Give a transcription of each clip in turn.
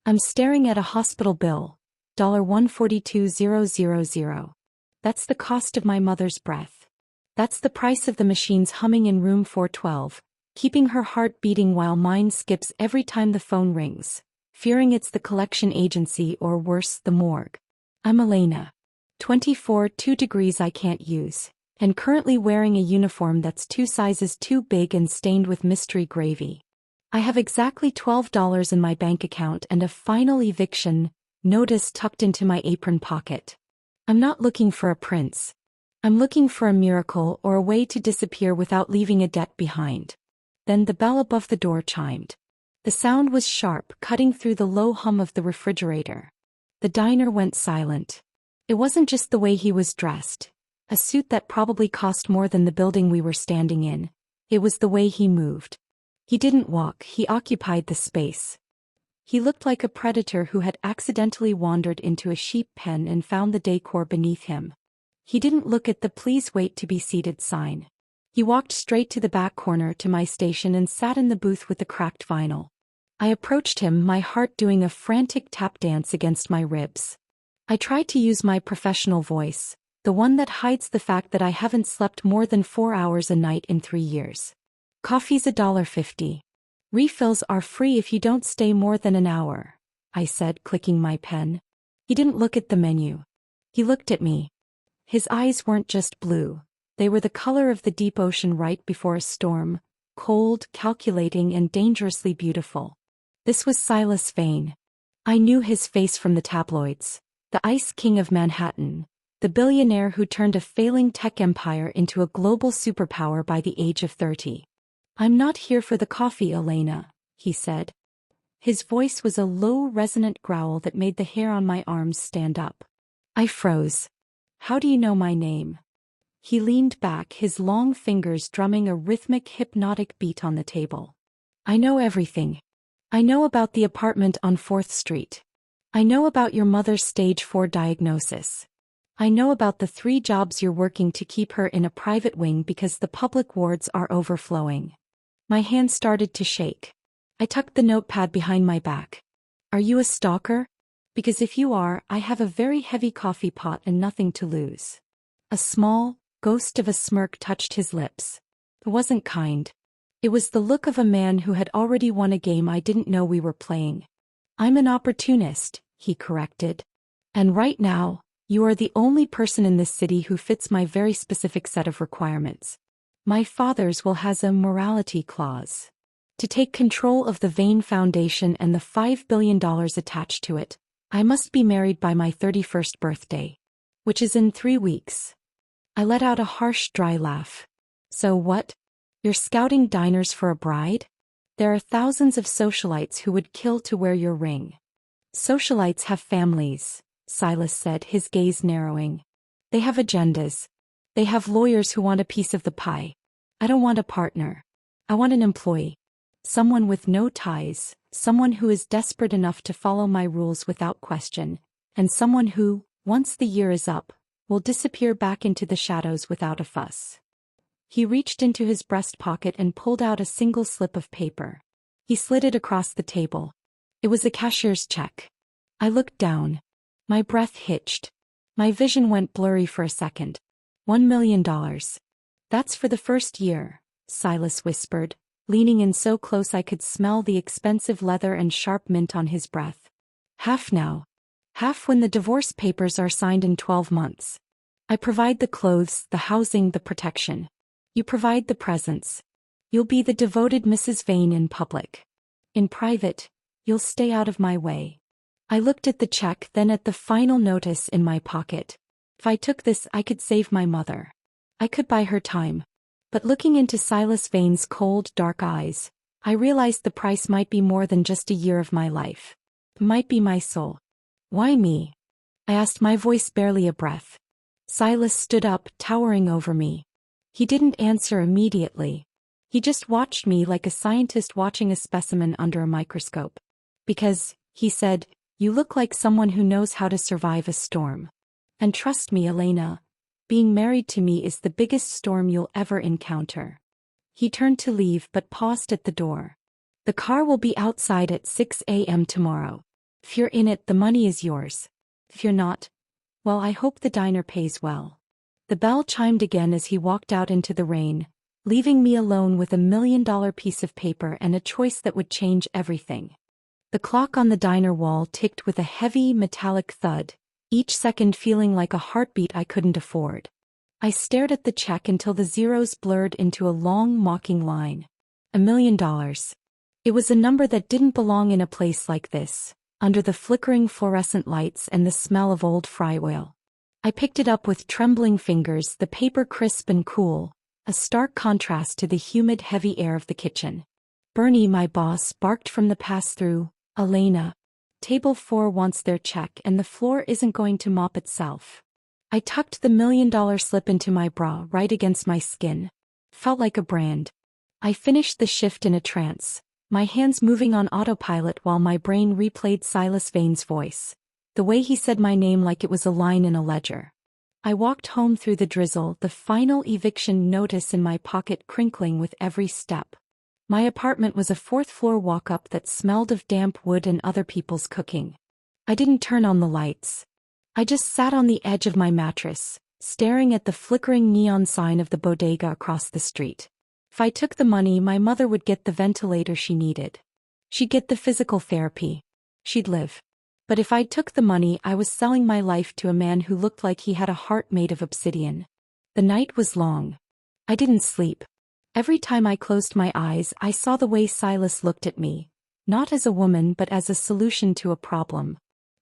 I'm staring at a hospital bill, $142,000. That's the cost of my mother's breath. That's the price of the machines humming in room 412, keeping her heart beating while mine skips every time the phone rings, fearing it's the collection agency or worse, the morgue. I'm Elena. 24, 2 degrees I can't use, and currently wearing a uniform that's 2 sizes too big and stained with mystery gravy. I have exactly $12 in my bank account and a final eviction notice tucked into my apron pocket. I'm not looking for a prince. I'm looking for a miracle or a way to disappear without leaving a debt behind. Then the bell above the door chimed. The sound was sharp, cutting through the low hum of the refrigerator. The diner went silent. It wasn't just the way he was dressed, a suit that probably cost more than the building we were standing in. It was the way he moved. He didn't walk, he occupied the space. He looked like a predator who had accidentally wandered into a sheep pen and found the decor beneath him. He didn't look at the "Please wait to be seated" sign. He walked straight to the back corner to my station and sat in the booth with the cracked vinyl. I approached him, my heart doing a frantic tap dance against my ribs. I tried to use my professional voice, the one that hides the fact that I haven't slept more than 4 hours a night in 3 years. Coffee's $1.50. Refills are free if you don't stay more than an hour, I said, clicking my pen. He didn't look at the menu. He looked at me. His eyes weren't just blue. They were the color of the deep ocean right before a storm, cold, calculating, and dangerously beautiful. This was Silas Vane. I knew his face from the tabloids. The Ice King of Manhattan, the billionaire who turned a failing tech empire into a global superpower by the age of 30. I'm not here for the coffee, Elena, he said. His voice was a low, resonant growl that made the hair on my arms stand up. I froze. How do you know my name? He leaned back, his long fingers drumming a rhythmic, hypnotic beat on the table. I know everything. I know about the apartment on 4th Street. I know about your mother's stage 4 diagnosis. I know about the 3 jobs you're working to keep her in a private wing because the public wards are overflowing. My hand started to shake. I tucked the notepad behind my back. Are you a stalker? Because if you are, I have a very heavy coffee pot and nothing to lose. A small ghost of a smirk touched his lips. It wasn't kind. It was the look of a man who had already won a game I didn't know we were playing. I'm an opportunist, he corrected. And right now, you are the only person in this city who fits my very specific set of requirements. My father's will has a morality clause. To take control of the Vane Foundation and the $5 billion attached to it, I must be married by my 31st birthday, which is in 3 weeks. I let out a harsh, dry laugh. So what? You're scouting diners for a bride? There are thousands of socialites who would kill to wear your ring. Socialites have families, Silas said, his gaze narrowing. They have agendas. They have lawyers who want a piece of the pie. I don't want a partner. I want an employee. Someone with no ties, someone who is desperate enough to follow my rules without question, and someone who, once the year is up, will disappear back into the shadows without a fuss. He reached into his breast pocket and pulled out a single slip of paper. He slid it across the table. It was a cashier's check. I looked down. My breath hitched. My vision went blurry for a second. $1 million. That's for the first year, Silas whispered, leaning in so close I could smell the expensive leather and sharp mint on his breath. Half now. Half when the divorce papers are signed in 12 months. I provide the clothes, the housing, the protection. You provide the presents. You'll be the devoted Mrs. Vane in public. In private, you'll stay out of my way. I looked at the check, then at the final notice in my pocket. If I took this, I could save my mother. I could buy her time. But looking into Silas Vane's cold, dark eyes, I realized the price might be more than just a year of my life. It might be my soul. Why me? I asked, my voice barely a breath. Silas stood up, towering over me. He didn't answer immediately. He just watched me like a scientist watching a specimen under a microscope. Because, he said, you look like someone who knows how to survive a storm. And trust me, Elena, being married to me is the biggest storm you'll ever encounter. He turned to leave but paused at the door. The car will be outside at 6 a.m. tomorrow. If you're in it, the money is yours. If you're not, well, I hope the diner pays well. The bell chimed again as he walked out into the rain, leaving me alone with $1 million piece of paper and a choice that would change everything. The clock on the diner wall ticked with a heavy, metallic thud, each second feeling like a heartbeat I couldn't afford. I stared at the check until the zeros blurred into a long, mocking line. $1 million. It was a number that didn't belong in a place like this, under the flickering fluorescent lights and the smell of old fry oil. I picked it up with trembling fingers, the paper crisp and cool, a stark contrast to the humid, heavy air of the kitchen. Bernie, my boss, barked from the pass-through. Elena. Table 4 wants their check and the floor isn't going to mop itself. I tucked the $1 million slip into my bra right against my skin. Felt like a brand. I finished the shift in a trance, my hands moving on autopilot while my brain replayed Silas Vane's voice, the way he said my name like it was a line in a ledger. I walked home through the drizzle, the final eviction notice in my pocket crinkling with every step. My apartment was a fourth-floor walk-up that smelled of damp wood and other people's cooking. I didn't turn on the lights. I just sat on the edge of my mattress, staring at the flickering neon sign of the bodega across the street. If I took the money, my mother would get the ventilator she needed. She'd get the physical therapy. She'd live. But if I took the money, I was selling my life to a man who looked like he had a heart made of obsidian. The night was long. I didn't sleep. Every time I closed my eyes, I saw the way Silas looked at me, not as a woman but as a solution to a problem.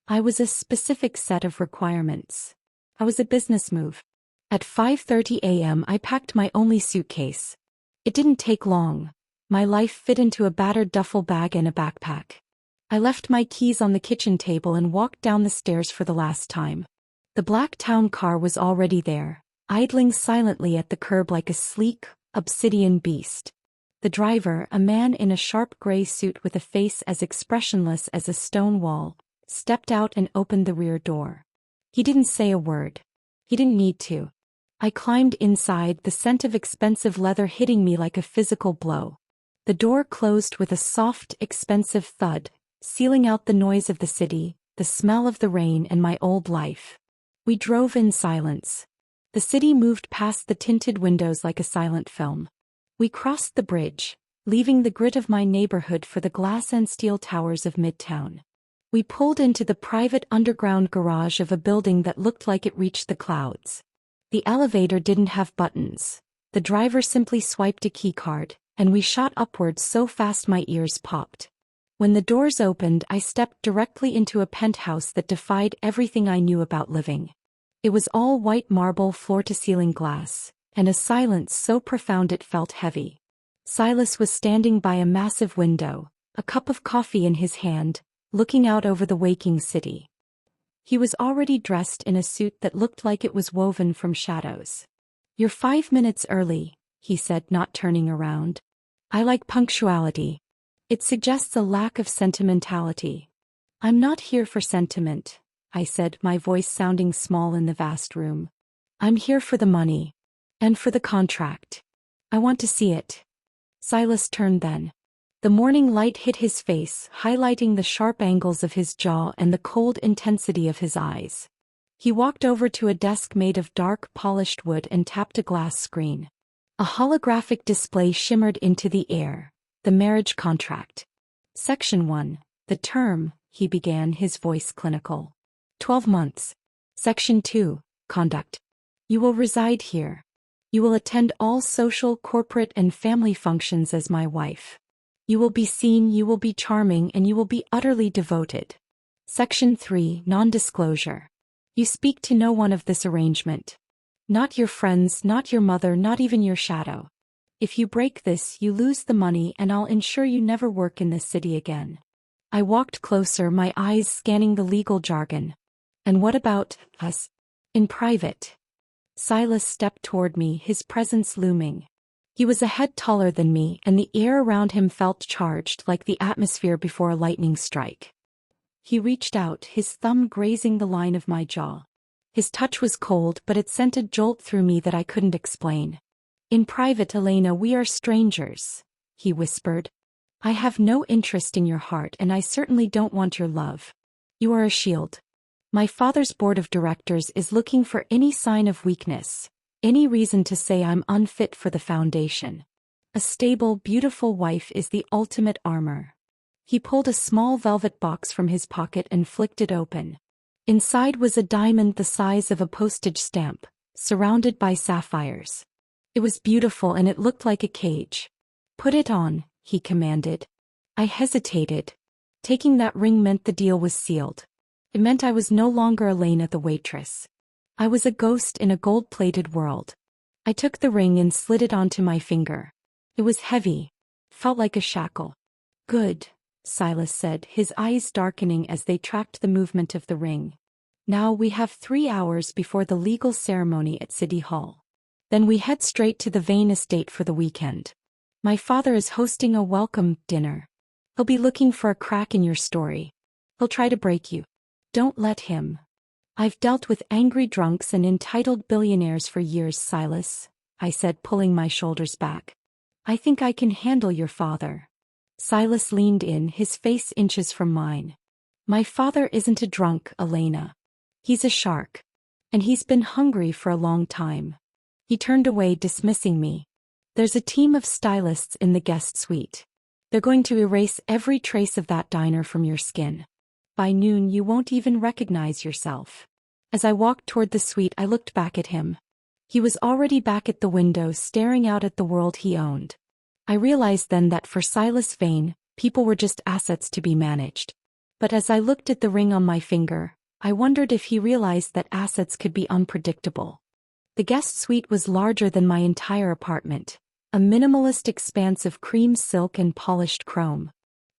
I was a specific set of requirements. I was a business move. At 5:30 a.m. I packed my only suitcase. It didn't take long. My life fit into a battered duffel bag and a backpack. I left my keys on the kitchen table and walked down the stairs for the last time. The black town car was already there, idling silently at the curb like a sleek, obsidian beast. The driver, a man in a sharp gray suit with a face as expressionless as a stone wall, stepped out and opened the rear door. He didn't say a word. He didn't need to. I climbed inside, the scent of expensive leather hitting me like a physical blow. The door closed with a soft, expensive thud, sealing out the noise of the city, the smell of the rain and my old life. We drove in silence. The city moved past the tinted windows like a silent film. We crossed the bridge, leaving the grit of my neighborhood for the glass and steel towers of Midtown. We pulled into the private underground garage of a building that looked like it reached the clouds. The elevator didn't have buttons. The driver simply swiped a keycard, and we shot upwards so fast my ears popped. When the doors opened, I stepped directly into a penthouse that defied everything I knew about living. It was all white marble floor-to-ceiling glass, and a silence so profound it felt heavy. Silas was standing by a massive window, a cup of coffee in his hand, looking out over the waking city. He was already dressed in a suit that looked like it was woven from shadows. "You're 5 minutes early," he said, not turning around. "I like punctuality. It suggests a lack of sentimentality." "I'm not here for sentiment," I said, my voice sounding small in the vast room. "I'm here for the money. And for the contract. I want to see it." Silas turned then. The morning light hit his face, highlighting the sharp angles of his jaw and the cold intensity of his eyes. He walked over to a desk made of dark, polished wood and tapped a glass screen. A holographic display shimmered into the air. The marriage contract. Section 1. The term, he began, his voice clinical. 12 months. Section 2. Conduct. You will reside here. You will attend all social, corporate, and family functions as my wife. You will be seen, you will be charming, and you will be utterly devoted. Section 3. Non-disclosure. You speak to no one of this arrangement. Not your friends, not your mother, not even your shadow. If you break this, you lose the money and I'll ensure you never work in this city again. I walked closer, my eyes scanning the legal jargon. And what about us? In private. Silas stepped toward me, his presence looming. He was a head taller than me, and the air around him felt charged like the atmosphere before a lightning strike. He reached out, his thumb grazing the line of my jaw. His touch was cold, but it sent a jolt through me that I couldn't explain. "In private, Elena, we are strangers," he whispered. "I have no interest in your heart and I certainly don't want your love. You are a shield. My father's board of directors is looking for any sign of weakness, any reason to say I'm unfit for the foundation. A stable, beautiful wife is the ultimate armor. He pulled a small velvet box from his pocket and flicked it open. Inside was a diamond the size of a postage stamp, surrounded by sapphires. It was beautiful and it looked like a cage. Put it on, he commanded. I hesitated. Taking that ring meant the deal was sealed. It meant I was no longer Elena the waitress. I was a ghost in a gold-plated world. I took the ring and slid it onto my finger. It was heavy. Felt like a shackle. Good, Silas said, his eyes darkening as they tracked the movement of the ring. Now we have 3 hours before the legal ceremony at City Hall. Then we head straight to the Vane estate for the weekend. My father is hosting a welcome dinner. He'll be looking for a crack in your story. He'll try to break you. Don't let him. I've dealt with angry drunks and entitled billionaires for years, Silas, I said, pulling my shoulders back. I think I can handle your father. Silas leaned in, his face inches from mine. My father isn't a drunk, Elena. He's a shark. And he's been hungry for a long time. He turned away, dismissing me. There's a team of stylists in the guest suite. They're going to erase every trace of that diner from your skin. By noon you won't even recognize yourself. As I walked toward the suite, I looked back at him. He was already back at the window, staring out at the world he owned. I realized then that for Silas Vane, people were just assets to be managed. But as I looked at the ring on my finger, I wondered if he realized that assets could be unpredictable. The guest suite was larger than my entire apartment, a minimalist expanse of cream silk and polished chrome.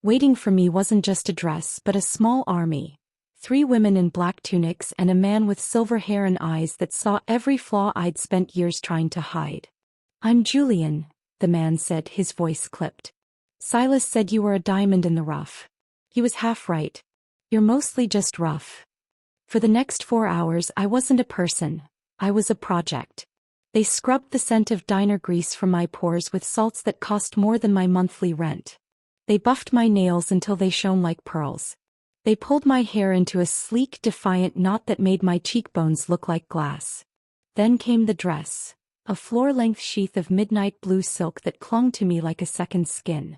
Waiting for me wasn't just a dress but a small army. 3 women in black tunics and a man with silver hair and eyes that saw every flaw I'd spent years trying to hide. I'm Julian, the man said, his voice clipped. Silas said you were a diamond in the rough. He was half right. You're mostly just rough. For the next 4 hours I wasn't a person, I was a project. They scrubbed the scent of diner grease from my pores with salts that cost more than my monthly rent. They buffed my nails until they shone like pearls. They pulled my hair into a sleek, defiant knot that made my cheekbones look like glass. Then came the dress, a floor-length sheath of midnight blue silk that clung to me like a second skin.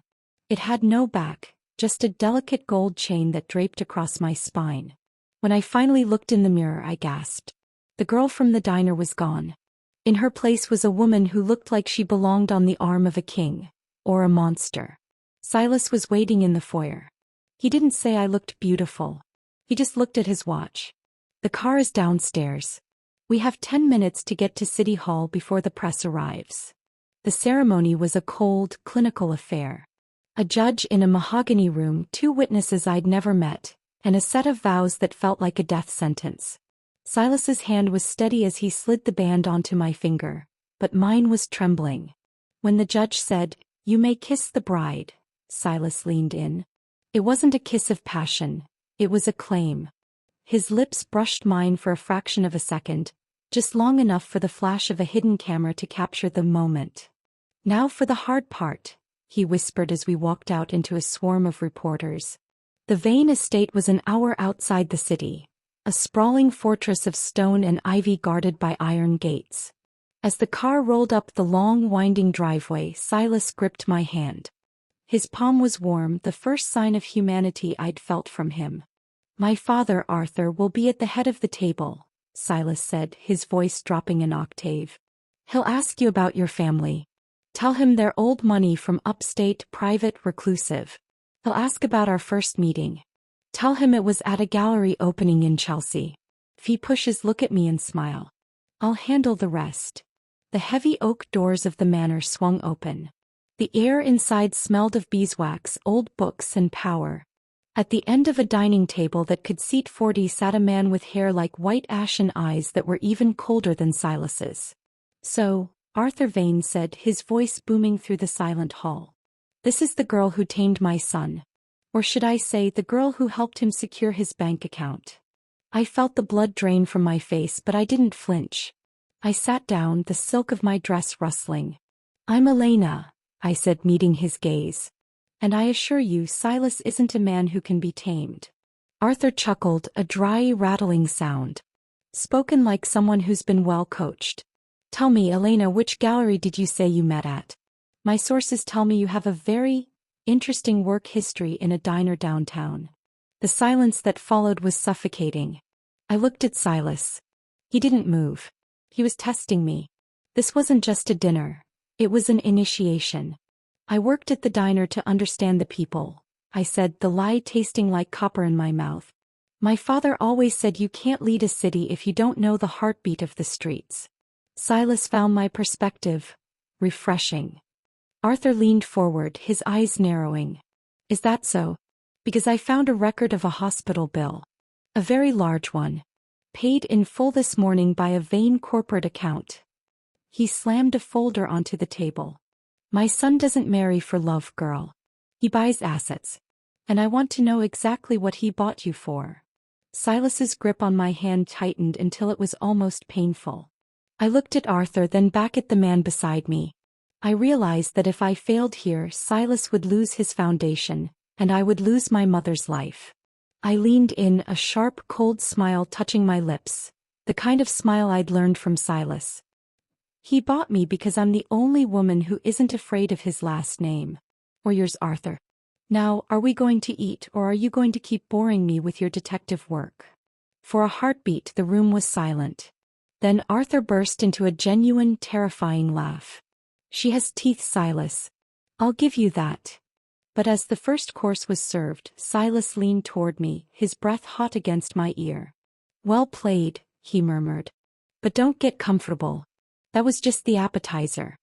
It had no back, just a delicate gold chain that draped across my spine. When I finally looked in the mirror, I gasped. The girl from the diner was gone. In her place was a woman who looked like she belonged on the arm of a king, or a monster. Silas was waiting in the foyer. He didn't say I looked beautiful. He just looked at his watch. The car is downstairs. We have 10 minutes to get to City Hall before the press arrives. The ceremony was a cold, clinical affair. A judge in a mahogany room, 2 witnesses I'd never met, and a set of vows that felt like a death sentence. Silas's hand was steady as he slid the band onto my finger, but mine was trembling. When the judge said, "You may kiss the bride," Silas leaned in. It wasn't a kiss of passion, it was a claim. His lips brushed mine for a fraction of a second, just long enough for the flash of a hidden camera to capture the moment. "Now for the hard part," he whispered as we walked out into a swarm of reporters. The Vane estate was an hour outside the city, a sprawling fortress of stone and ivy guarded by iron gates. As the car rolled up the long, winding driveway, Silas gripped my hand. His palm was warm, the first sign of humanity I'd felt from him. "My father, Arthur, will be at the head of the table," Silas said, his voice dropping an octave. "He'll ask you about your family. Tell him they're old money from upstate, private, reclusive. He'll ask about our first meeting. Tell him it was at a gallery opening in Chelsea. If he pushes, look at me and smile. I'll handle the rest." The heavy oak doors of the manor swung open. The air inside smelled of beeswax, old books, and power. At the end of a dining table that could seat 40 sat a man with hair like white ash and eyes that were even colder than Silas's. "So," Arthur Vane said, his voice booming through the silent hall. "This is the girl who tamed my son. Or should I say, the girl who helped him secure his bank account." I felt the blood drain from my face, but I didn't flinch. I sat down, the silk of my dress rustling. "I'm Elena," I said, meeting his gaze. "And I assure you, Silas isn't a man who can be tamed." Arthur chuckled, a dry, rattling sound. Spoken like someone who's been well coached. Tell me, Elena, which gallery did you say you met at? My sources tell me you have a very interesting work history in a diner downtown. The silence that followed was suffocating. I looked at Silas. He didn't move. He was testing me. This wasn't just a dinner. It was an initiation. I worked at the diner to understand the people, I said, the lie tasting like copper in my mouth. My father always said you can't lead a city if you don't know the heartbeat of the streets. Silas found my perspective refreshing. Arthur leaned forward, his eyes narrowing. Is that so? Because I found a record of a hospital bill. A very large one. Paid in full this morning by a vain corporate account. He slammed a folder onto the table. My son doesn't marry for love, girl. He buys assets. And I want to know exactly what he bought you for. Silas's grip on my hand tightened until it was almost painful. I looked at Arthur, then back at the man beside me. I realized that if I failed here, Silas would lose his foundation, and I would lose my mother's life. I leaned in, a sharp, cold smile touching my lips, the kind of smile I'd learned from Silas. He bought me because I'm the only woman who isn't afraid of his last name. Or yours, Arthur. Now, are we going to eat, or are you going to keep boring me with your detective work? For a heartbeat, the room was silent. Then Arthur burst into a genuine, terrifying laugh. She has teeth, Silas. I'll give you that. But as the first course was served, Silas leaned toward me, his breath hot against my ear. Well played, he murmured. But don't get comfortable. That was just the appetizer.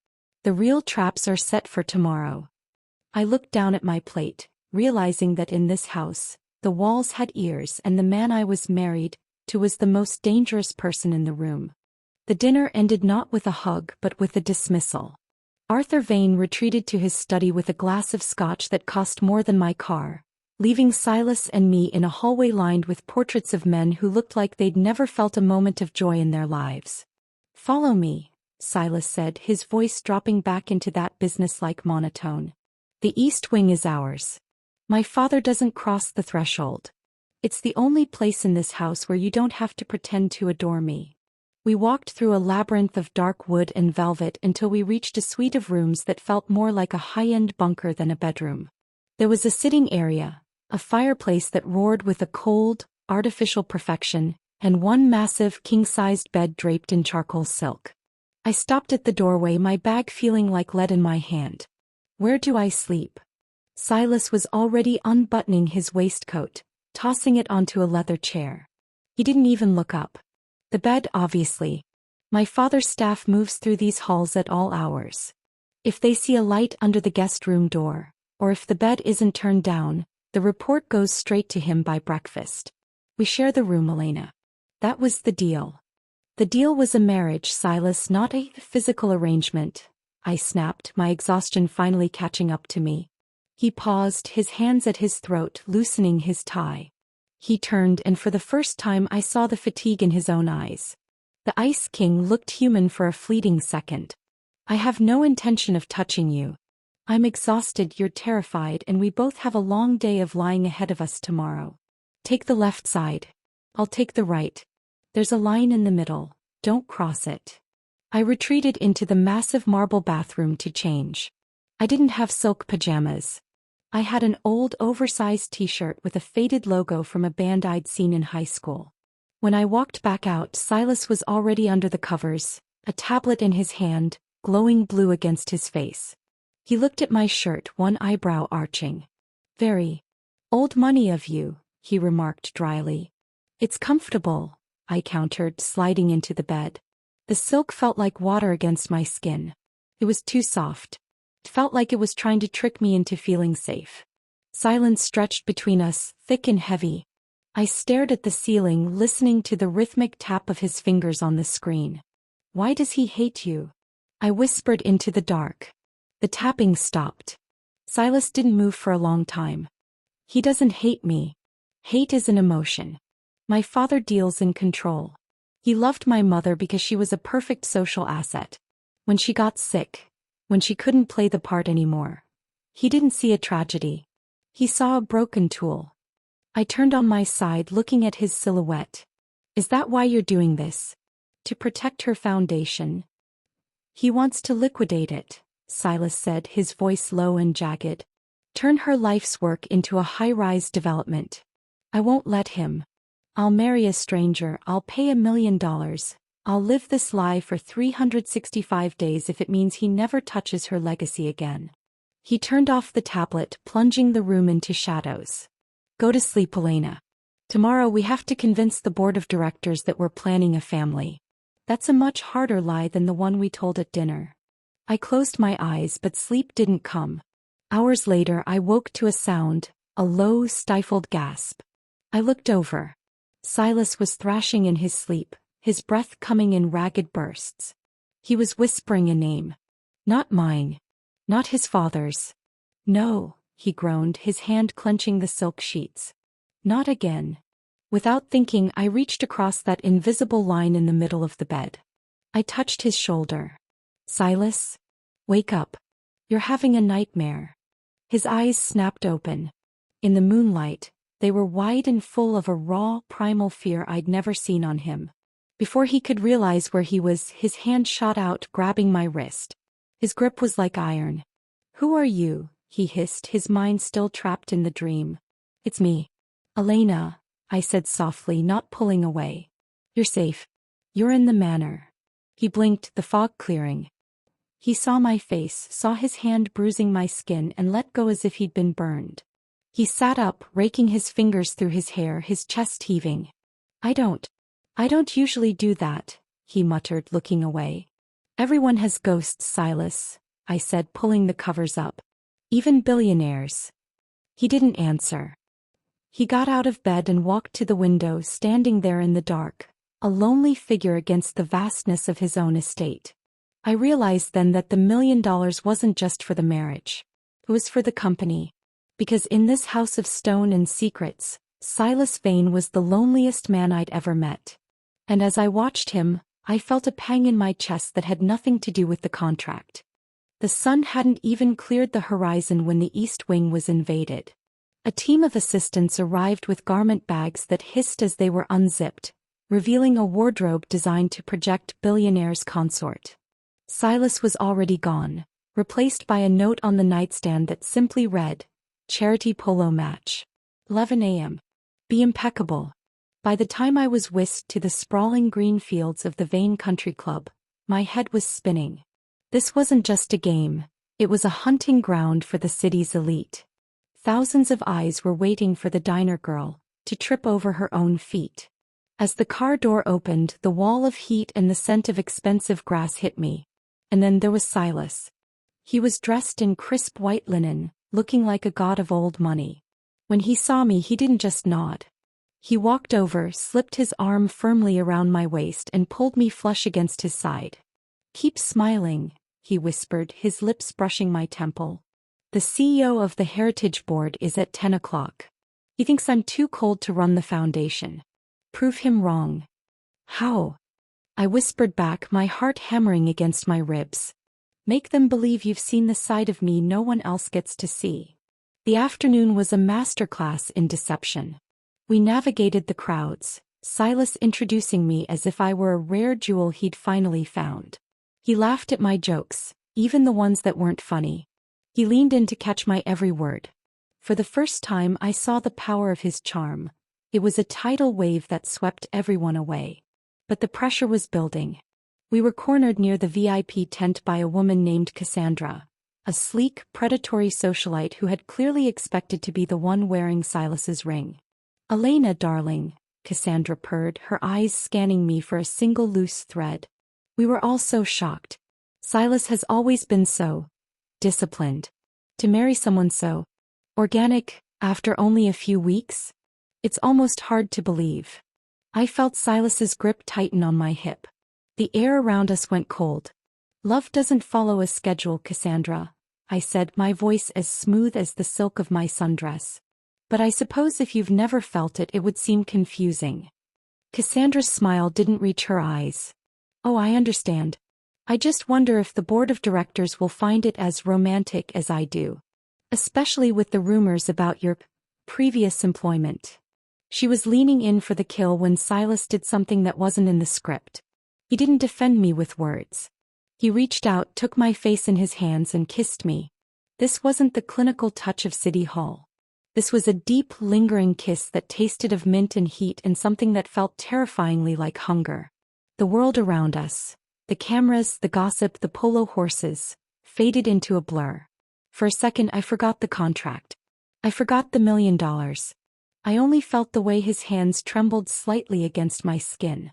The real traps are set for tomorrow. I looked down at my plate, realizing that in this house, the walls had ears and the man I was married to was the most dangerous person in the room. The dinner ended not with a hug but with a dismissal. Arthur Vane retreated to his study with a glass of scotch that cost more than my car, leaving Silas and me in a hallway lined with portraits of men who looked like they'd never felt a moment of joy in their lives. Follow me, Silas said, his voice dropping back into that businesslike monotone. The East Wing is ours. My father doesn't cross the threshold. It's the only place in this house where you don't have to pretend to adore me. We walked through a labyrinth of dark wood and velvet until we reached a suite of rooms that felt more like a high-end bunker than a bedroom. There was a sitting area, a fireplace that roared with a cold, artificial perfection, and one massive, king-sized bed draped in charcoal silk. I stopped at the doorway, my bag feeling like lead in my hand. Where do I sleep? Silas was already unbuttoning his waistcoat, tossing it onto a leather chair. He didn't even look up. The bed, obviously. My father's staff moves through these halls at all hours. If they see a light under the guest room door, or if the bed isn't turned down, the report goes straight to him by breakfast. We share the room, Elena. That was the deal. The deal was a marriage, Silas, not a physical arrangement. I snapped, my exhaustion finally catching up to me. He paused, his hands at his throat, loosening his tie. He turned, and for the first time I saw the fatigue in his own eyes. The Ice King looked human for a fleeting second. I have no intention of touching you. I'm exhausted, you're terrified, and we both have a long day of lying ahead of us tomorrow. Take the left side. I'll take the right. There's a line in the middle. Don't cross it. I retreated into the massive marble bathroom to change. I didn't have silk pajamas. I had an old oversized t-shirt with a faded logo from a band I'd seen in high school. When I walked back out, Silas was already under the covers, a tablet in his hand, glowing blue against his face. He looked at my shirt, one eyebrow arching. Very old money of you, he remarked dryly. It's comfortable, I countered, sliding into the bed. The silk felt like water against my skin. It was too soft. It felt like it was trying to trick me into feeling safe. Silence stretched between us, thick and heavy. I stared at the ceiling, listening to the rhythmic tap of his fingers on the screen. Why does he hate you? I whispered into the dark. The tapping stopped. Silas didn't move for a long time. He doesn't hate me. Hate is an emotion. My father deals in control. He loved my mother because she was a perfect social asset. When she got sick, when she couldn't play the part anymore, he didn't see a tragedy. He saw a broken tool. I turned on my side looking at his silhouette. Is that why you're doing this? To protect her foundation. He wants to liquidate it, Silas said, his voice low and jagged. Turn her life's work into a high-rise development. I won't let him. I'll marry a stranger, I'll pay $1 million. I'll live this lie for 365 days if it means he never touches her legacy again. He turned off the tablet, plunging the room into shadows. Go to sleep, Elena. Tomorrow we have to convince the board of directors that we're planning a family. That's a much harder lie than the one we told at dinner. I closed my eyes, but sleep didn't come. Hours later I woke to a sound, a low, stifled gasp. I looked over. Silas was thrashing in his sleep, his breath coming in ragged bursts. He was whispering a name. Not mine. Not his father's. No, he groaned, his hand clenching the silk sheets. Not again. Without thinking, I reached across that invisible line in the middle of the bed. I touched his shoulder. Silas? Wake up. You're having a nightmare. His eyes snapped open. In the moonlight, they were wide and full of a raw, primal fear I'd never seen on him. Before he could realize where he was, his hand shot out, grabbing my wrist. His grip was like iron. Who are you? He hissed, his mind still trapped in the dream. It's me. Elena, I said softly, not pulling away. You're safe. You're in the manor. He blinked, the fog clearing. He saw my face, saw his hand bruising my skin, and let go as if he'd been burned. He sat up, raking his fingers through his hair, his chest heaving. I don't usually do that, he muttered, looking away. Everyone has ghosts, Silas, I said, pulling the covers up. Even billionaires. He didn't answer. He got out of bed and walked to the window, standing there in the dark, a lonely figure against the vastness of his own estate. I realized then that the $1 million wasn't just for the marriage. It was for the company. Because in this house of stone and secrets, Silas Vane was the loneliest man I'd ever met. And as I watched him, I felt a pang in my chest that had nothing to do with the contract. The sun hadn't even cleared the horizon when the East Wing was invaded. A team of assistants arrived with garment bags that hissed as they were unzipped, revealing a wardrobe designed to project Billionaire's consort. Silas was already gone, replaced by a note on the nightstand that simply read, Charity polo match. 11 a.m. Be impeccable. By the time I was whisked to the sprawling green fields of the Vane Country Club, my head was spinning. This wasn't just a game, it was a hunting ground for the city's elite. Thousands of eyes were waiting for the diner girl to trip over her own feet. As the car door opened, the wall of heat and the scent of expensive grass hit me. And then there was Silas. He was dressed in crisp white linen, looking like a god of old money. When he saw me, he didn't just nod. He walked over, slipped his arm firmly around my waist, and pulled me flush against his side. Keep smiling, he whispered, his lips brushing my temple. The CEO of the Heritage Board is at 10 o'clock. He thinks I'm too cold to run the foundation. Prove him wrong. How? I whispered back, my heart hammering against my ribs. Make them believe you've seen the side of me no one else gets to see. The afternoon was a masterclass in deception. We navigated the crowds, Silas introducing me as if I were a rare jewel he'd finally found. He laughed at my jokes, even the ones that weren't funny. He leaned in to catch my every word. For the first time I saw the power of his charm. It was a tidal wave that swept everyone away. But the pressure was building. We were cornered near the VIP tent by a woman named Cassandra, a sleek, predatory socialite who had clearly expected to be the one wearing Silas's ring. Elena, darling, Cassandra purred, her eyes scanning me for a single loose thread. We were all so shocked. Silas has always been so disciplined. To marry someone so organic, after only a few weeks? It's almost hard to believe. I felt Silas's grip tighten on my hip. The air around us went cold. Love doesn't follow a schedule, Cassandra, I said, my voice as smooth as the silk of my sundress. But I suppose if you've never felt it, it would seem confusing. Cassandra's smile didn't reach her eyes. Oh, I understand. I just wonder if the board of directors will find it as romantic as I do. Especially with the rumors about your previous employment. She was leaning in for the kill when Silas did something that wasn't in the script. He didn't defend me with words. He reached out, took my face in his hands and kissed me. This wasn't the clinical touch of City Hall. This was a deep, lingering kiss that tasted of mint and heat and something that felt terrifyingly like hunger. The world around us, the cameras, the gossip, the polo horses, faded into a blur. For a second I forgot the contract. I forgot the $1 million. I only felt the way his hands trembled slightly against my skin.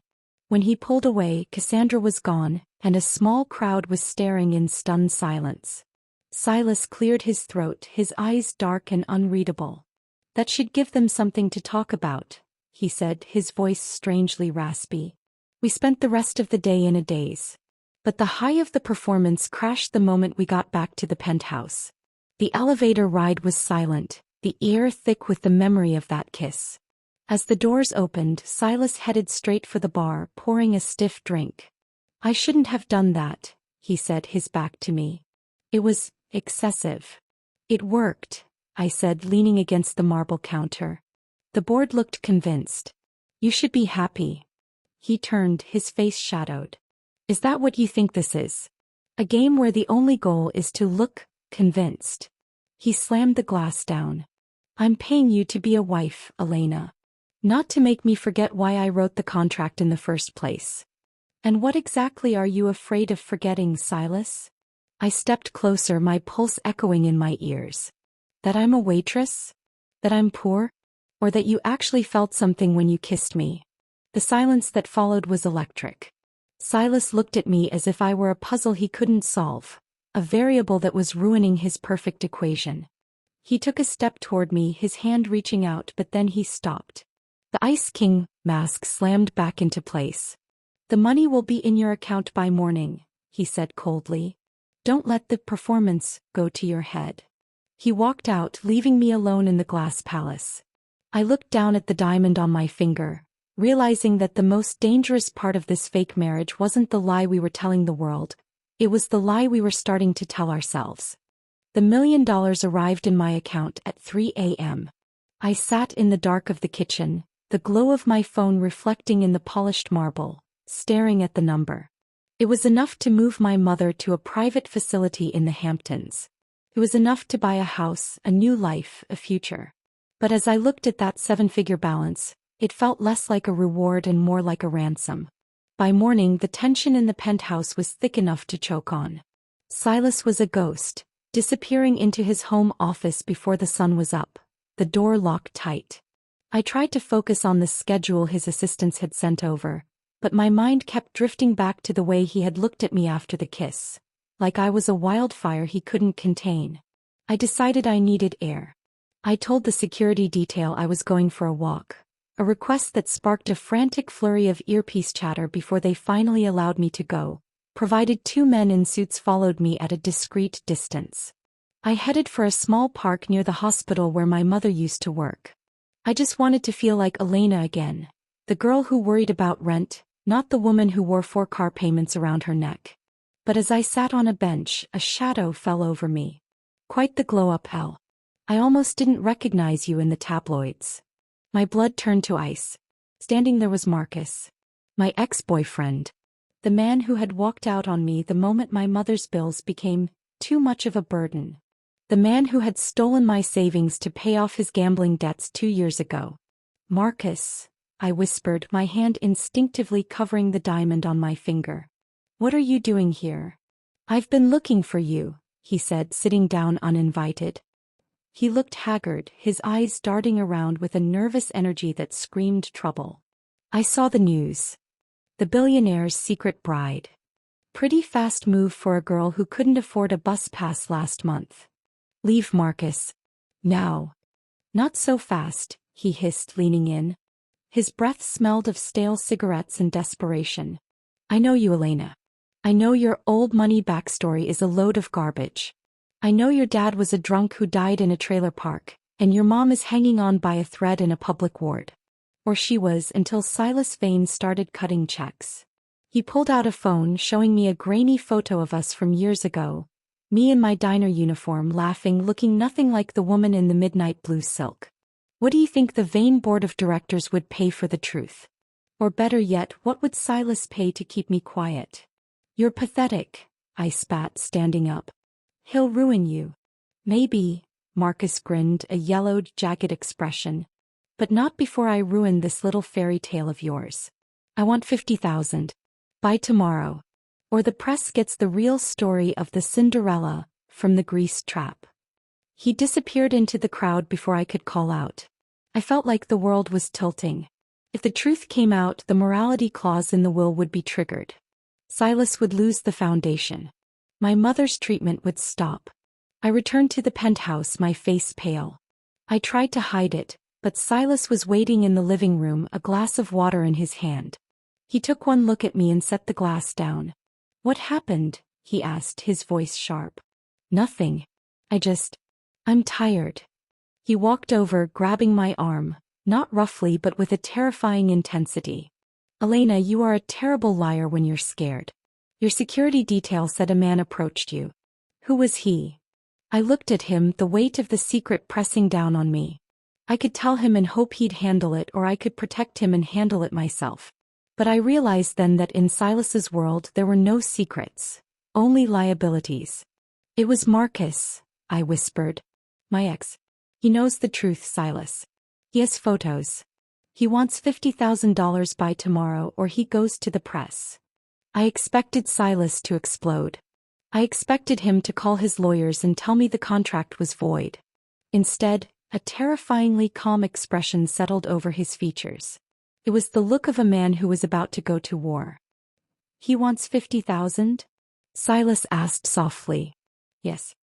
When he pulled away, Cassandra was gone, and a small crowd was staring in stunned silence. Silas cleared his throat, his eyes dark and unreadable. That should give them something to talk about, he said, his voice strangely raspy. We spent the rest of the day in a daze. But the high of the performance crashed the moment we got back to the penthouse. The elevator ride was silent, the air thick with the memory of that kiss. As the doors opened, Silas headed straight for the bar, pouring a stiff drink. I shouldn't have done that, he said, his back to me. It was excessive. It worked, I said, leaning against the marble counter. The board looked convinced. You should be happy. He turned, his face shadowed. Is that what you think this is? A game where the only goal is to look convinced? He slammed the glass down. I'm paying you to be a wife, Elena. Not to make me forget why I wrote the contract in the first place. And what exactly are you afraid of forgetting, Silas? I stepped closer, my pulse echoing in my ears. That I'm a waitress? That I'm poor? Or that you actually felt something when you kissed me? The silence that followed was electric. Silas looked at me as if I were a puzzle he couldn't solve, a variable that was ruining his perfect equation. He took a step toward me, his hand reaching out, but then he stopped. The Ice King mask slammed back into place. The money will be in your account by morning, he said coldly. Don't let the performance go to your head. He walked out, leaving me alone in the glass palace. I looked down at the diamond on my finger, realizing that the most dangerous part of this fake marriage wasn't the lie we were telling the world, it was the lie we were starting to tell ourselves. The $1 million arrived in my account at 3 a.m. I sat in the dark of the kitchen, the glow of my phone reflecting in the polished marble, staring at the number. It was enough to move my mother to a private facility in the Hamptons. It was enough to buy a house, a new life, a future. But as I looked at that 7-figure balance, it felt less like a reward and more like a ransom. By morning, the tension in the penthouse was thick enough to choke on. Silas was a ghost, disappearing into his home office before the sun was up, the door locked tight. I tried to focus on the schedule his assistants had sent over, but my mind kept drifting back to the way he had looked at me after the kiss, like I was a wildfire he couldn't contain. I decided I needed air. I told the security detail I was going for a walk, a request that sparked a frantic flurry of earpiece chatter before they finally allowed me to go, provided 2 men in suits followed me at a discreet distance. I headed for a small park near the hospital where my mother used to work. I just wanted to feel like Elena again, the girl who worried about rent, not the woman who wore 4 car payments around her neck. But as I sat on a bench, a shadow fell over me. Quite the glow-up, Elle. I almost didn't recognize you in the tabloids. My blood turned to ice. Standing there was Marcus. My ex-boyfriend. The man who had walked out on me the moment my mother's bills became too much of a burden. The man who had stolen my savings to pay off his gambling debts 2 years ago. Marcus, I whispered, my hand instinctively covering the diamond on my finger. What are you doing here? I've been looking for you, he said, sitting down uninvited. He looked haggard, his eyes darting around with a nervous energy that screamed trouble. I saw the news. The billionaire's secret bride. Pretty fast move for a girl who couldn't afford a bus pass last month. Leave, Marcus. Now. Not so fast, he hissed, leaning in. His breath smelled of stale cigarettes and desperation. I know you, Elena. I know your old money backstory is a load of garbage. I know your dad was a drunk who died in a trailer park, and your mom is hanging on by a thread in a public ward. Or she was, until Silas Vane started cutting checks. He pulled out a phone, showing me a grainy photo of us from years ago. Me in my diner uniform, laughing, looking nothing like the woman in the midnight blue silk. What do you think the vain board of directors would pay for the truth? Or better yet, what would Silas pay to keep me quiet? You're pathetic, I spat, standing up. He'll ruin you. Maybe, Marcus grinned, a yellowed, jagged expression. But not before I ruin this little fairy tale of yours. I want 50,000. By tomorrow. Or the press gets the real story of the Cinderella from the grease trap. He disappeared into the crowd before I could call out. I felt like the world was tilting. If the truth came out, the morality clause in the will would be triggered. Silas would lose the foundation. My mother's treatment would stop. I returned to the penthouse, my face pale. I tried to hide it, but Silas was waiting in the living room, a glass of water in his hand. He took one look at me and set the glass down. What happened? He asked, his voice sharp. Nothing. I'm tired. He walked over, grabbing my arm, not roughly but with a terrifying intensity. Elena, you are a terrible liar when you're scared. Your security detail said a man approached you. Who was he? I looked at him, the weight of the secret pressing down on me. I could tell him and hope he'd handle it, or I could protect him and handle it myself. But I realized then that in Silas's world there were no secrets, only liabilities. It was Marcus, I whispered. My ex. He knows the truth, Silas. He has photos. He wants $50,000 by tomorrow or he goes to the press. I expected Silas to explode. I expected him to call his lawyers and tell me the contract was void. Instead, a terrifyingly calm expression settled over his features. It was the look of a man who was about to go to war. He wants 50,000? Silas asked softly. Yes.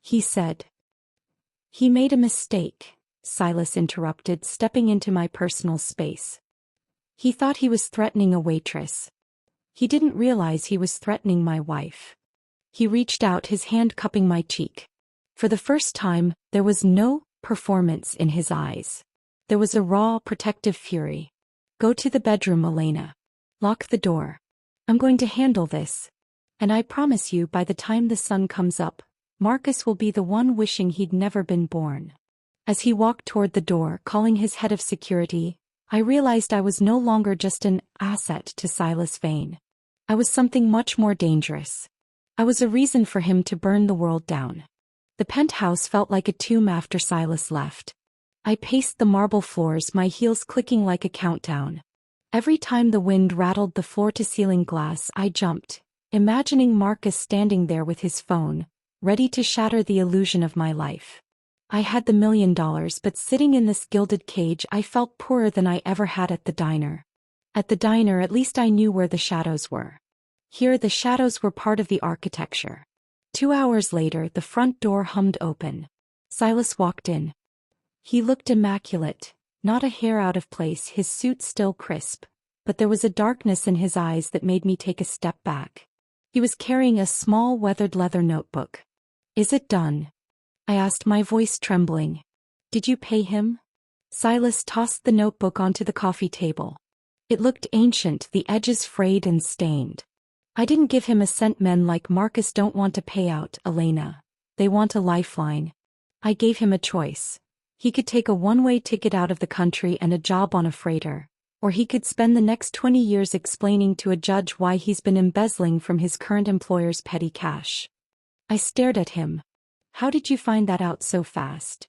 He said. He made a mistake, Silas interrupted, stepping into my personal space. He thought he was threatening a waitress. He didn't realize he was threatening my wife. He reached out, his hand cupping my cheek. For the first time, there was no performance in his eyes. There was a raw, protective fury. Go to the bedroom, Elena. Lock the door. I'm going to handle this. And I promise you, by the time the sun comes up, Marcus will be the one wishing he'd never been born. As he walked toward the door, calling his head of security, I realized I was no longer just an asset to Silas Vane. I was something much more dangerous. I was a reason for him to burn the world down. The penthouse felt like a tomb after Silas left. I paced the marble floors, my heels clicking like a countdown. Every time the wind rattled the floor-to-ceiling glass, I jumped, imagining Marcus standing there with his phone, ready to shatter the illusion of my life. I had the $1 million, but sitting in this gilded cage, I felt poorer than I ever had at the diner. At the diner, at least I knew where the shadows were. Here, the shadows were part of the architecture. 2 hours later, the front door hummed open. Silas walked in. He looked immaculate, not a hair out of place, his suit still crisp, but there was a darkness in his eyes that made me take a step back. He was carrying a small weathered leather notebook. Is it done? I asked, my voice trembling. Did you pay him? Silas tossed the notebook onto the coffee table. It looked ancient, the edges frayed and stained. I didn't give him a cent. Men like Marcus don't want a payout, Elena. They want a lifeline. I gave him a choice. He could take a one-way ticket out of the country and a job on a freighter, or he could spend the next 20 years explaining to a judge why he's been embezzling from his current employer's petty cash. I stared at him. How did you find that out so fast?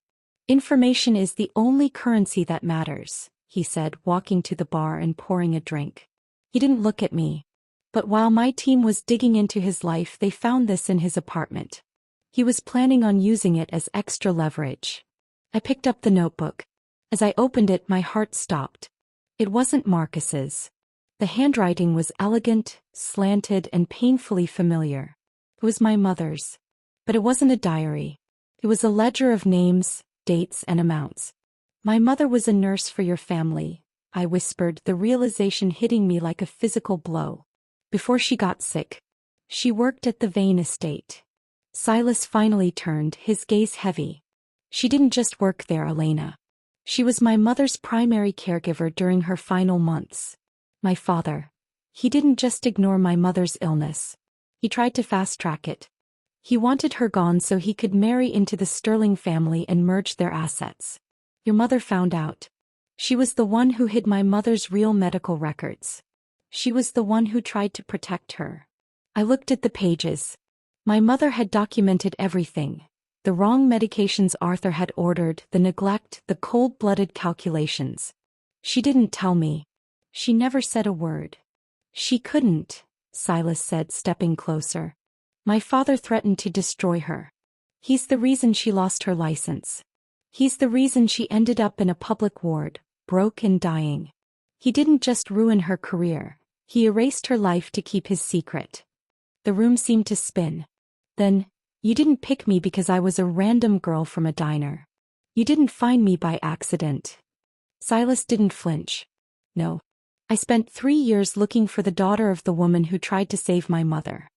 Information is the only currency that matters, he said, walking to the bar and pouring a drink. He didn't look at me. But while my team was digging into his life, they found this in his apartment. He was planning on using it as extra leverage. I picked up the notebook. As I opened it, my heart stopped. It wasn't Marcus's. The handwriting was elegant, slanted, and painfully familiar. It was my mother's. But it wasn't a diary. It was a ledger of names, dates, and amounts. My mother was a nurse for your family, I whispered, the realization hitting me like a physical blow. Before she got sick. She worked at the Vane estate. Silas finally turned, his gaze heavy. She didn't just work there, Elena. She was my mother's primary caregiver during her final months. My father. He didn't just ignore my mother's illness. He tried to fast-track it. He wanted her gone so he could marry into the Sterling family and merge their assets. Your mother found out. She was the one who hid my mother's real medical records. She was the one who tried to protect her. I looked at the pages. My mother had documented everything. The wrong medications Arthur had ordered, the neglect, the cold-blooded calculations. She didn't tell me. She never said a word. She couldn't, Silas said, stepping closer. My father threatened to destroy her. He's the reason she lost her license. He's the reason she ended up in a public ward, broke and dying. He didn't just ruin her career. He erased her life to keep his secret. The room seemed to spin. Then, you didn't pick me because I was a random girl from a diner. You didn't find me by accident. Silas didn't flinch. No. I spent 3 years looking for the daughter of the woman who tried to save my mother.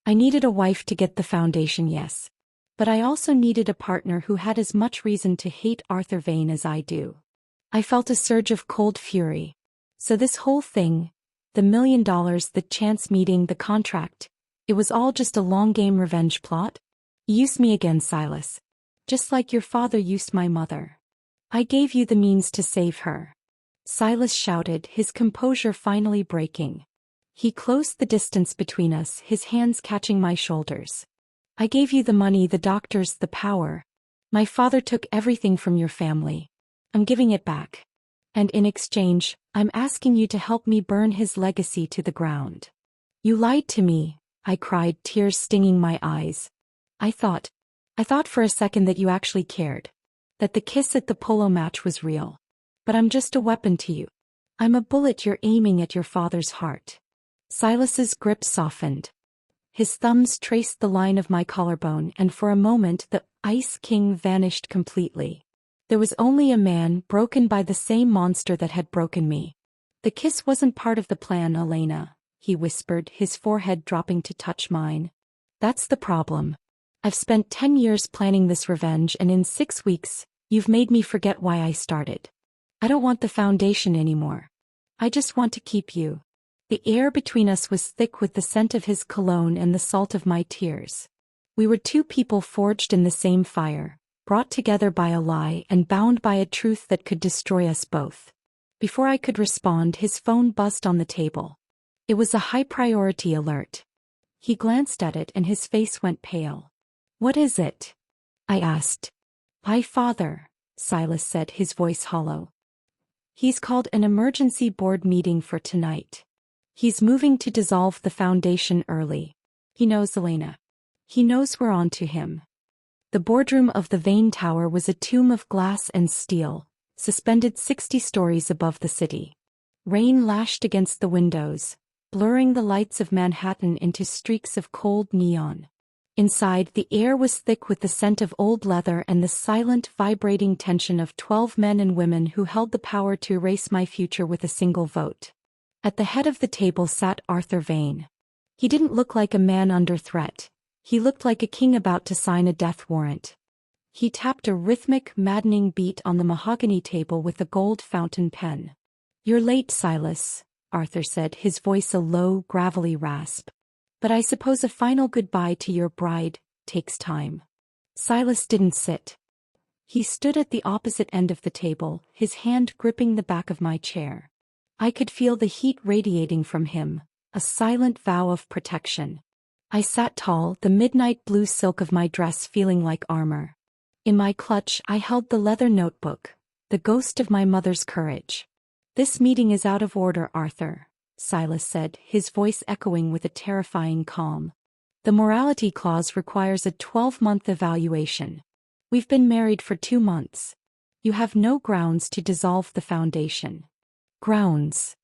I needed a wife to get the foundation, yes. But I also needed a partner who had as much reason to hate Arthur Vane as I do. I felt a surge of cold fury. So this whole thing, the $1 million, the chance meeting, the contract, it was all just a long-game revenge plot? Use me again, Silas. Just like your father used my mother. I gave you the means to save her. Silas shouted, his composure finally breaking. He closed the distance between us, his hands catching my shoulders. I gave you the money, the doctors, the power. My father took everything from your family. I'm giving it back. And in exchange, I'm asking you to help me burn his legacy to the ground. You lied to me, I cried, tears stinging my eyes. I thought for a second that you actually cared. That the kiss at the polo match was real. But I'm just a weapon to you. I'm a bullet you're aiming at your father's heart. Silas's grip softened. His thumbs traced the line of my collarbone, and for a moment the Ice King vanished completely. There was only a man broken by the same monster that had broken me. The kiss wasn't part of the plan, Elena, he whispered, his forehead dropping to touch mine. That's the problem. I've spent 10 years planning this revenge, and in 6 weeks, you've made me forget why I started. I don't want the foundation anymore. I just want to keep you. The air between us was thick with the scent of his cologne and the salt of my tears. We were two people forged in the same fire, brought together by a lie and bound by a truth that could destroy us both. Before I could respond, his phone buzzed on the table. It was a high-priority alert. He glanced at it and his face went pale. What is it? I asked. My father, Silas said, his voice hollow. He's called an emergency board meeting for tonight. He's moving to dissolve the foundation early. He knows Elena. He knows we're on to him. The boardroom of the Vane Tower was a tomb of glass and steel, suspended 60 stories above the city. Rain lashed against the windows, blurring the lights of Manhattan into streaks of cold neon. Inside, the air was thick with the scent of old leather and the silent, vibrating tension of 12 men and women who held the power to erase my future with a single vote. At the head of the table sat Arthur Vane. He didn't look like a man under threat. He looked like a king about to sign a death warrant. He tapped a rhythmic, maddening beat on the mahogany table with a gold fountain pen. You're late, Silas, Arthur said, his voice a low, gravelly rasp. But I suppose a final goodbye to your bride takes time. Silas didn't sit. He stood at the opposite end of the table, his hand gripping the back of my chair. I could feel the heat radiating from him, a silent vow of protection. I sat tall, the midnight blue silk of my dress feeling like armor. In my clutch, I held the leather notebook, the ghost of my mother's courage. This meeting is out of order, Arthur, Silas said, his voice echoing with a terrifying calm. The morality clause requires a 12-month evaluation. We've been married for 2 months. You have no grounds to dissolve the foundation. Grounds.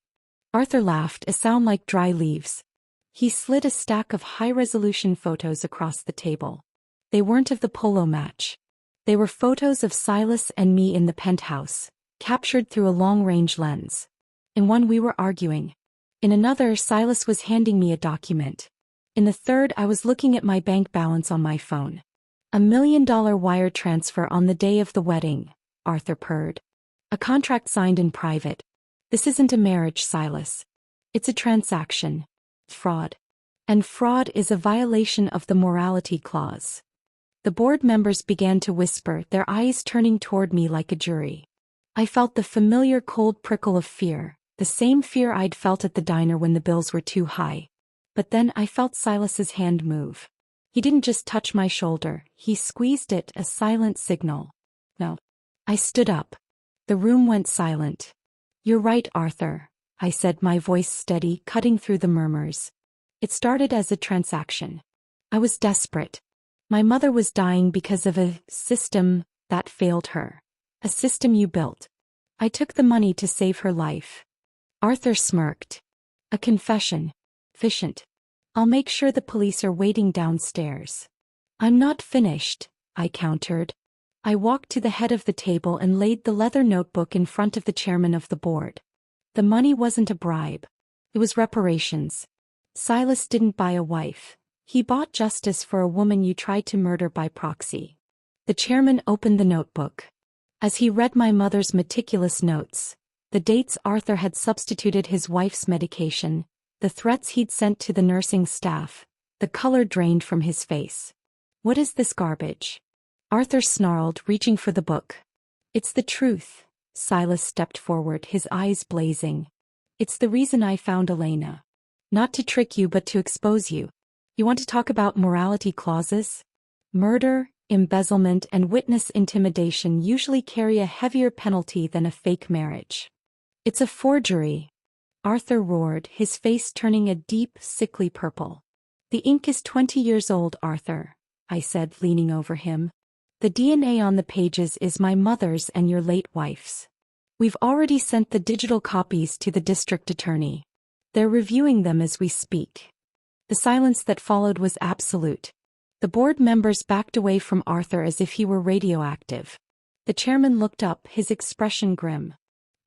Arthur laughed, a sound like dry leaves. He slid a stack of high-resolution photos across the table. They weren't of the polo match. They were photos of Silas and me in the penthouse, captured through a long-range lens. In one we were arguing. In another, Silas was handing me a document. In the third, I was looking at my bank balance on my phone. $1 million wire transfer on the day of the wedding, Arthur purred. A contract signed in private. This isn't a marriage, Silas. It's a transaction. Fraud. And fraud is a violation of the morality clause. The board members began to whisper, their eyes turning toward me like a jury. I felt the familiar cold prickle of fear, the same fear I'd felt at the diner when the bills were too high. But then I felt Silas's hand move. He didn't just touch my shoulder, he squeezed it, a silent signal. No. I stood up. The room went silent. "You're right, Arthur," I said, my voice steady, cutting through the murmurs. "It started as a transaction. I was desperate. My mother was dying because of a system that failed her. A system you built. I took the money to save her life." Arthur smirked. "A confession. Efficient. I'll make sure the police are waiting downstairs." "I'm not finished," I countered. I walked to the head of the table and laid the leather notebook in front of the chairman of the board. The money wasn't a bribe. It was reparations. Silas didn't buy a wife. He bought justice for a woman you tried to murder by proxy. The chairman opened the notebook. As he read my mother's meticulous notes, the dates Arthur had substituted his wife's medication, the threats he'd sent to the nursing staff, the color drained from his face. "What is this garbage?" Arthur snarled, reaching for the book. "It's the truth." Silas stepped forward, his eyes blazing. "It's the reason I found Elena. Not to trick you but to expose you. You want to talk about morality clauses? Murder, embezzlement, and witness intimidation usually carry a heavier penalty than a fake marriage. It's a forgery," Arthur roared, his face turning a deep, sickly purple. "The ink is 20 years old, Arthur," I said, leaning over him. "The DNA on the pages is my mother's and your late wife's. We've already sent the digital copies to the district attorney. They're reviewing them as we speak." The silence that followed was absolute. The board members backed away from Arthur as if he were radioactive. The chairman looked up, his expression grim.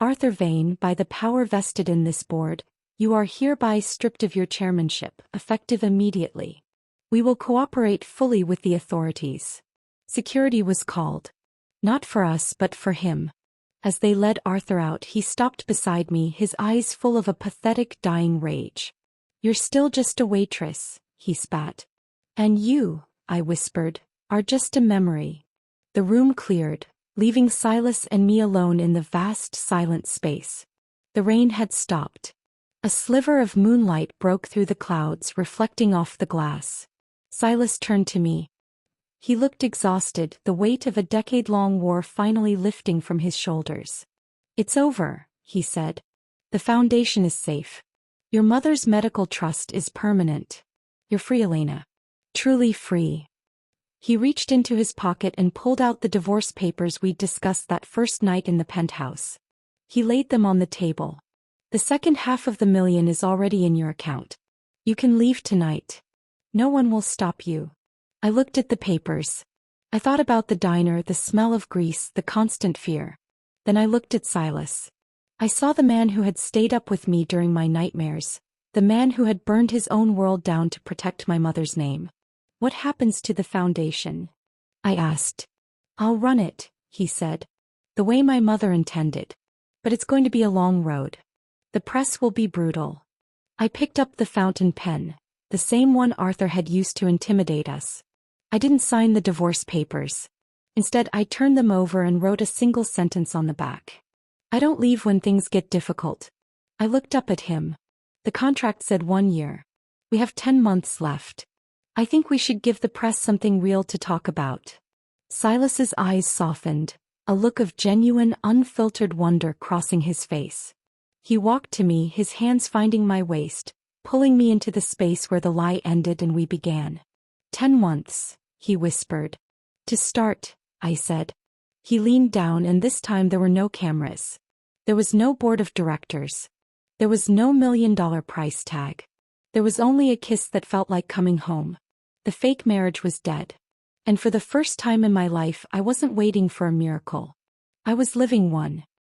"Arthur Vane, by the power vested in this board, you are hereby stripped of your chairmanship, effective immediately. We will cooperate fully with the authorities." Security was called. Not for us but for him. As they led Arthur out, he stopped beside me, his eyes full of a pathetic, dying rage. "You're still just a waitress," he spat. "And you," I whispered, "are just a memory." The room cleared, leaving Silas and me alone in the vast, silent space. The rain had stopped. A sliver of moonlight broke through the clouds, reflecting off the glass. Silas turned to me. He looked exhausted, the weight of a decade-long war finally lifting from his shoulders. "It's over," he said. "The foundation is safe. Your mother's medical trust is permanent. You're free, Elena. Truly free." He reached into his pocket and pulled out the divorce papers we'd discussed that first night in the penthouse. He laid them on the table. "The second half of the $1 million is already in your account. You can leave tonight. No one will stop you." I looked at the papers. I thought about the diner, the smell of grease, the constant fear. Then I looked at Silas. I saw the man who had stayed up with me during my nightmares, the man who had burned his own world down to protect my mother's name. "What happens to the foundation?" I asked. "I'll run it," he said. "The way my mother intended. But it's going to be a long road. The press will be brutal." I picked up the fountain pen, the same one Arthur had used to intimidate us. I didn't sign the divorce papers. Instead, I turned them over and wrote a single sentence on the back. "I don't leave when things get difficult." I looked up at him. The contract said 1 year. We have 10 months left. I think we should give the press something real to talk about. Silas's eyes softened, a look of genuine, unfiltered wonder crossing his face. He walked to me, his hands finding my waist, pulling me into the space where the lie ended and we began. 10 months, he whispered. "To start," I said. He leaned down, and this time there were no cameras. There was no board of directors. There was no $1 million price tag. There was only a kiss that felt like coming home. The fake marriage was dead. And for the first time in my life, I wasn't waiting for a miracle. I was living one.